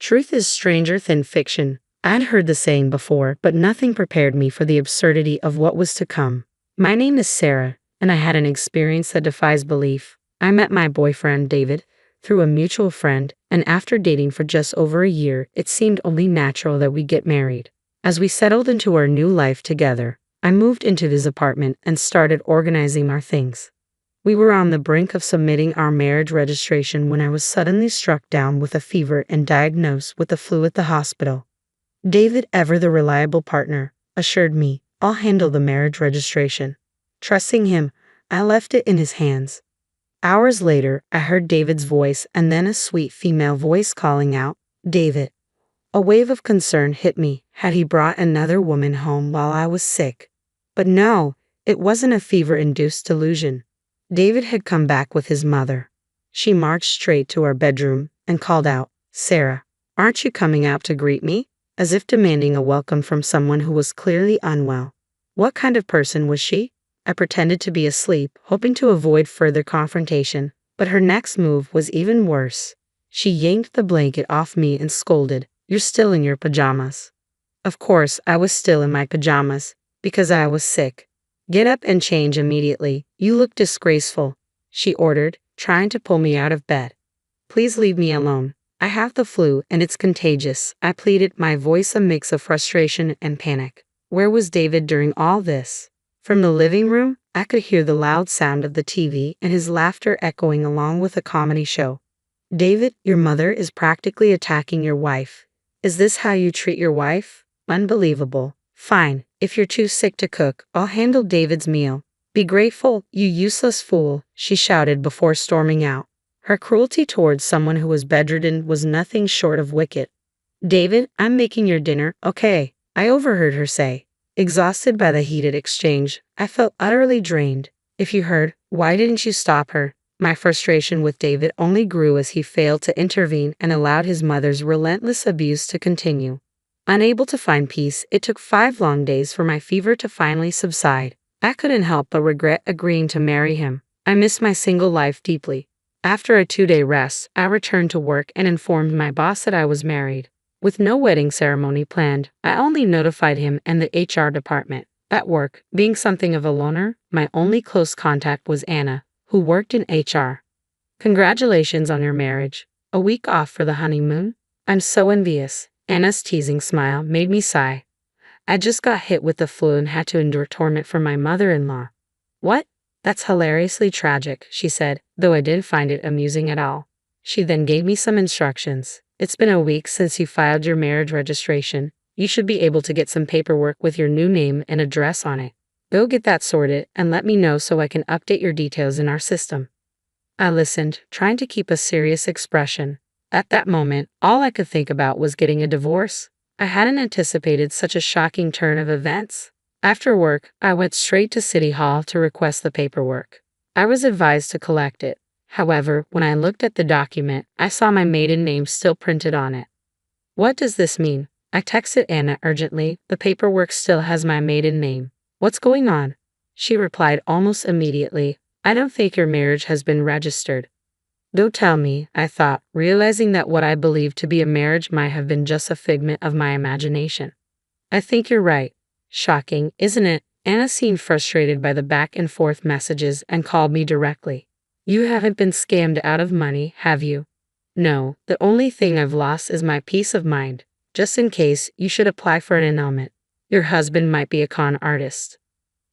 Truth is stranger than fiction. I'd heard the saying before, but nothing prepared me for the absurdity of what was to come. My name is Sarah, and I had an experience that defies belief. I met my boyfriend, David, through a mutual friend, and after dating for just over a year, it seemed only natural that we get married. As we settled into our new life together, I moved into his apartment and started organizing our things. We were on the brink of submitting our marriage registration when I was suddenly struck down with a fever and diagnosed with the flu at the hospital. David, ever the reliable partner, assured me, "I'll handle the marriage registration." Trusting him, I left it in his hands. Hours later, I heard David's voice and then a sweet female voice calling out, "David." A wave of concern hit me. Had he brought another woman home while I was sick? But no, it wasn't a fever-induced delusion. David had come back with his mother. She marched straight to our bedroom and called out, "Sarah, aren't you coming out to greet me?" As if demanding a welcome from someone who was clearly unwell. What kind of person was she? I pretended to be asleep, hoping to avoid further confrontation, but her next move was even worse. She yanked the blanket off me and scolded, "You're still in your pajamas." Of course, I was still in my pajamas, because I was sick. "Get up and change immediately. You look disgraceful," she ordered, trying to pull me out of bed. "Please leave me alone. I have the flu and it's contagious," I pleaded, my voice a mix of frustration and panic. Where was David during all this? From the living room, I could hear the loud sound of the TV and his laughter echoing along with a comedy show. "David, your mother is practically attacking your wife. Is this how you treat your wife? Unbelievable. Fine, if you're too sick to cook, I'll handle David's meal. Be grateful, you useless fool," she shouted before storming out. Her cruelty towards someone who was bedridden was nothing short of wicked. "David, I'm making your dinner, okay?" I overheard her say. Exhausted by the heated exchange, I felt utterly drained. "If you heard, why didn't you stop her?" My frustration with David only grew as he failed to intervene and allowed his mother's relentless abuse to continue. Unable to find peace, it took 5 long days for my fever to finally subside. I couldn't help but regret agreeing to marry him. I miss my single life deeply. After a 2-day rest, I returned to work and informed my boss that I was married. With no wedding ceremony planned, I only notified him and the HR department. At work, being something of a loner, my only close contact was Anna, who worked in HR. "Congratulations on your marriage. A week off for the honeymoon? I'm so envious." Anna's teasing smile made me sigh. "I just got hit with the flu and had to endure torment from my mother-in-law." "What? That's hilariously tragic," she said, though I didn't find it amusing at all. She then gave me some instructions. "It's been a week since you filed your marriage registration. You should be able to get some paperwork with your new name and address on it. Go get that sorted and let me know so I can update your details in our system." I listened, trying to keep a serious expression. At that moment, all I could think about was getting a divorce. I hadn't anticipated such a shocking turn of events. After work, I went straight to City Hall to request the paperwork. I was advised to collect it. However, when I looked at the document, I saw my maiden name still printed on it. "What does this mean?" I texted Anna urgently. "The paperwork still has my maiden name. What's going on?" She replied almost immediately, "I don't think your marriage has been registered." Don't tell me, I thought, realizing that what I believed to be a marriage might have been just a figment of my imagination. "I think you're right." Shocking, isn't it? Anna seemed frustrated by the back and forth messages and called me directly. "You haven't been scammed out of money, have you?" "No, the only thing I've lost is my peace of mind. Just in case, you should apply for an annulment. Your husband might be a con artist."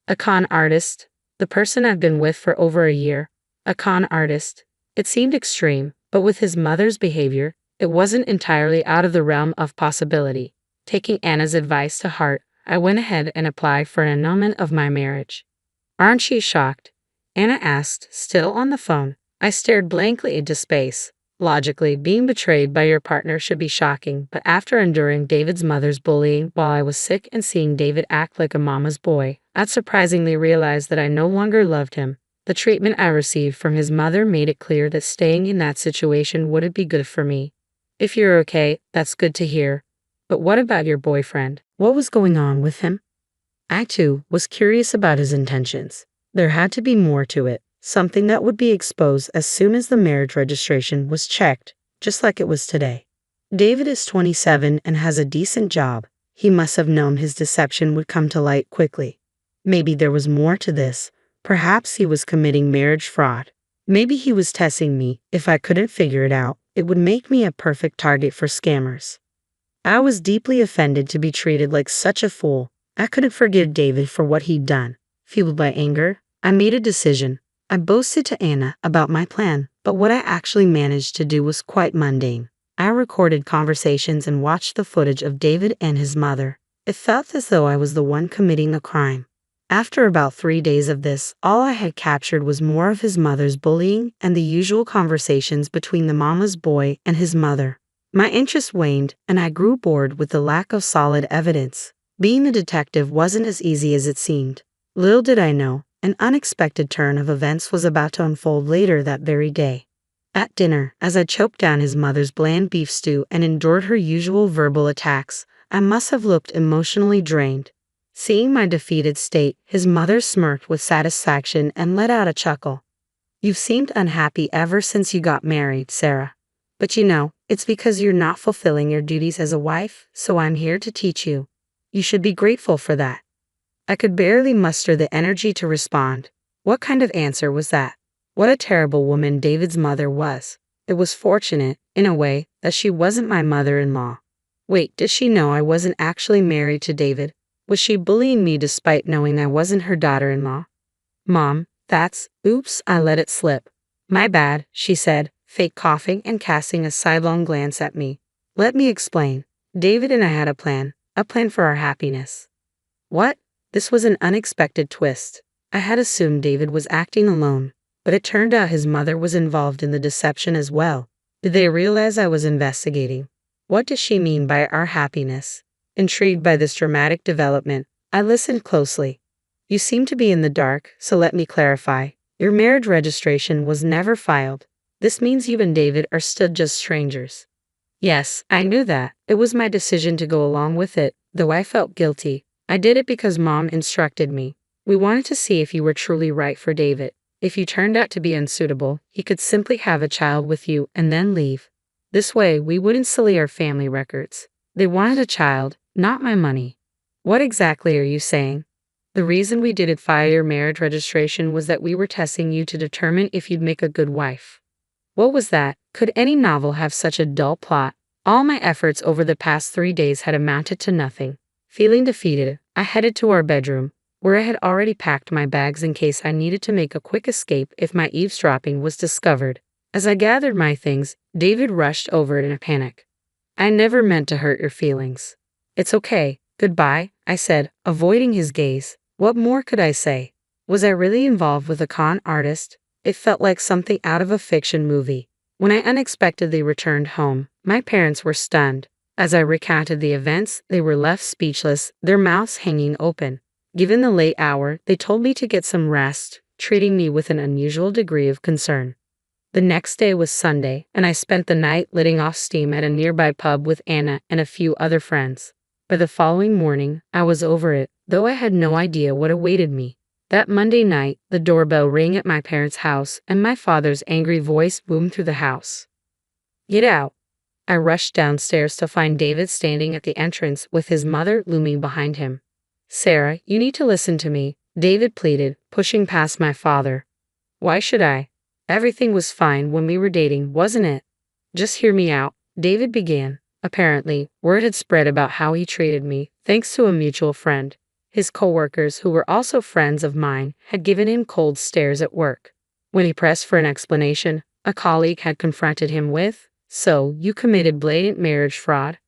"A con artist? The person I've been with for over a year? A con artist?" It seemed extreme, but with his mother's behavior, it wasn't entirely out of the realm of possibility. Taking Anna's advice to heart, I went ahead and applied for an annulment of my marriage. "Aren't you shocked?" Anna asked, still on the phone. I stared blankly into space. Logically, being betrayed by your partner should be shocking, but after enduring David's mother's bullying while I was sick and seeing David act like a mama's boy, I'd surprisingly realized that I no longer loved him. The treatment I received from his mother made it clear that staying in that situation wouldn't be good for me. "If you're okay, that's good to hear. But what about your boyfriend? What was going on with him?" I, too, was curious about his intentions. There had to be more to it, something that would be exposed as soon as the marriage registration was checked, just like it was today. David is 27 and has a decent job. He must have known his deception would come to light quickly. Maybe there was more to this. Perhaps he was committing marriage fraud. Maybe he was testing me. If I couldn't figure it out, it would make me a perfect target for scammers. I was deeply offended to be treated like such a fool. I couldn't forgive David for what he'd done. Fueled by anger, I made a decision. I boasted to Anna about my plan, but what I actually managed to do was quite mundane. I recorded conversations and watched the footage of David and his mother. It felt as though I was the one committing a crime. After about 3 days of this, all I had captured was more of his mother's bullying and the usual conversations between the mama's boy and his mother. My interest waned, and I grew bored with the lack of solid evidence. Being a detective wasn't as easy as it seemed. Little did I know, an unexpected turn of events was about to unfold later that very day. At dinner, as I choked down his mother's bland beef stew and endured her usual verbal attacks, I must have looked emotionally drained. Seeing my defeated state, his mother smirked with satisfaction and let out a chuckle. "You've seemed unhappy ever since you got married, Sarah. But you know, it's because you're not fulfilling your duties as a wife, so I'm here to teach you. You should be grateful for that." I could barely muster the energy to respond. What kind of answer was that? What a terrible woman David's mother was. It was fortunate, in a way, that she wasn't my mother-in-law. Wait, did she know I wasn't actually married to David? Was she bullying me despite knowing I wasn't her daughter-in-law? "Mom, oops, I let it slip. My bad," she said, fake coughing and casting a sidelong glance at me. "Let me explain. David and I had a plan for our happiness." What? This was an unexpected twist. I had assumed David was acting alone, but it turned out his mother was involved in the deception as well. Did they realize I was investigating? What does she mean by our happiness? Intrigued by this dramatic development, I listened closely. "You seem to be in the dark, so let me clarify. Your marriage registration was never filed. This means you and David are still just strangers." Yes, I knew that. It was my decision to go along with it, though I felt guilty. I did it because Mom instructed me. We wanted to see if you were truly right for David. If you turned out to be unsuitable, he could simply have a child with you and then leave. This way, we wouldn't sully our family records. They wanted a child, not my money. What exactly are you saying? The reason we didn't file your marriage registration was that we were testing you to determine if you'd make a good wife. What was that? Could any novel have such a dull plot? All my efforts over the past 3 days had amounted to nothing. Feeling defeated, I headed to our bedroom, where I had already packed my bags in case I needed to make a quick escape if my eavesdropping was discovered. As I gathered my things, David rushed over in a panic. "I never meant to hurt your feelings." "It's okay. Goodbye," I said, avoiding his gaze. What more could I say? Was I really involved with a con artist? It felt like something out of a fiction movie. When I unexpectedly returned home, my parents were stunned. As I recounted the events, they were left speechless, their mouths hanging open. Given the late hour, they told me to get some rest, treating me with an unusual degree of concern. The next day was Sunday, and I spent the night letting off steam at a nearby pub with Anna and a few other friends. By the following morning, I was over it, though I had no idea what awaited me. That Monday night, the doorbell rang at my parents' house, and my father's angry voice boomed through the house. "Get out." I rushed downstairs to find David standing at the entrance with his mother looming behind him. "Sarah, you need to listen to me," David pleaded, pushing past my father. "Why should I? Everything was fine when we were dating, wasn't it?" "Just hear me out," David began. Apparently, word had spread about how he treated me, thanks to a mutual friend. His coworkers, who were also friends of mine, had given him cold stares at work. When he pressed for an explanation, a colleague had confronted him with, "So, you committed blatant marriage fraud?"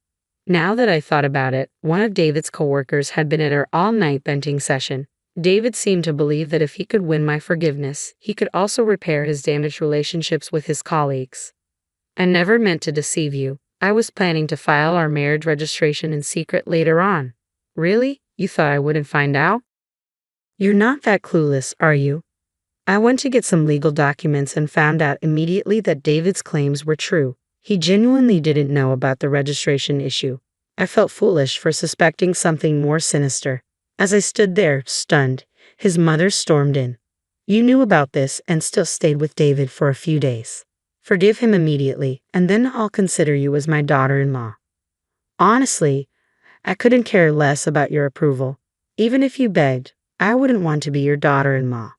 Now that I thought about it, one of David's coworkers had been at our all-night venting session. David seemed to believe that if he could win my forgiveness, he could also repair his damaged relationships with his colleagues. "I never meant to deceive you. I was planning to file our marriage registration in secret later on." "Really? You thought I wouldn't find out?" "You're not that clueless, are you?" I went to get some legal documents and found out immediately that David's claims were true. He genuinely didn't know about the registration issue. I felt foolish for suspecting something more sinister. As I stood there, stunned, his mother stormed in. "You knew about this and still stayed with David for a few days." Forgive him immediately, and then I'll consider you as my daughter-in-law. Honestly, I couldn't care less about your approval. Even if you begged, I wouldn't want to be your daughter-in-law.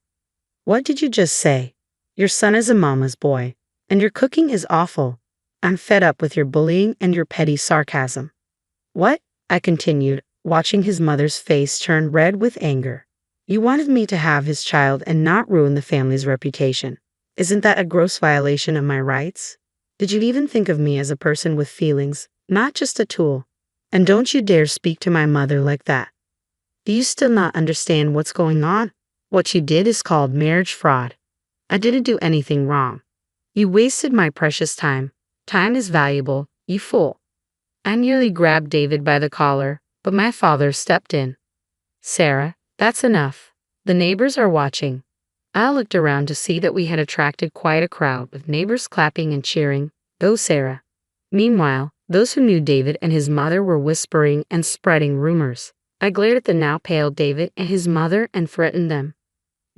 What did you just say? Your son is a mama's boy, and your cooking is awful. I'm fed up with your bullying and your petty sarcasm. What? I continued, watching his mother's face turn red with anger. You wanted me to have his child and not ruin the family's reputation. Isn't that a gross violation of my rights? Did you even think of me as a person with feelings, not just a tool? And don't you dare speak to my mother like that. Do you still not understand what's going on? What you did is called marriage fraud. I didn't do anything wrong. You wasted my precious time. Time is valuable, you fool. I nearly grabbed David by the collar, but my father stepped in. Sarah, that's enough. The neighbors are watching. I looked around to see that we had attracted quite a crowd, with neighbors clapping and cheering, "Go Sarah." Meanwhile, those who knew David and his mother were whispering and spreading rumors. I glared at the now pale David and his mother and threatened them.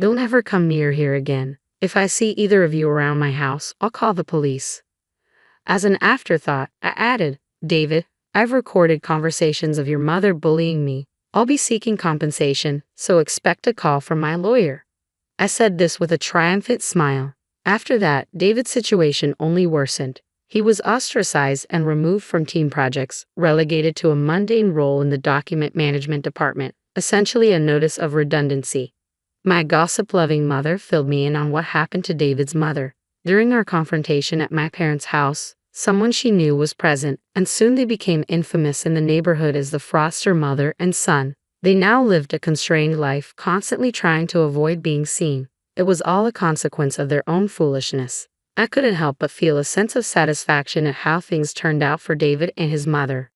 Don't ever come near here again. If I see either of you around my house, I'll call the police. As an afterthought, I added, David, I've recorded conversations of your mother bullying me. I'll be seeking compensation, so expect a call from my lawyer. I said this with a triumphant smile. After that, David's situation only worsened. He was ostracized and removed from team projects, relegated to a mundane role in the document management department, essentially a notice of redundancy. My gossip-loving mother filled me in on what happened to David's mother. During our confrontation at my parents' house, someone she knew was present, and soon they became infamous in the neighborhood as the Foster mother and son. They now lived a constrained life, constantly trying to avoid being seen. It was all a consequence of their own foolishness. I couldn't help but feel a sense of satisfaction at how things turned out for David and his mother.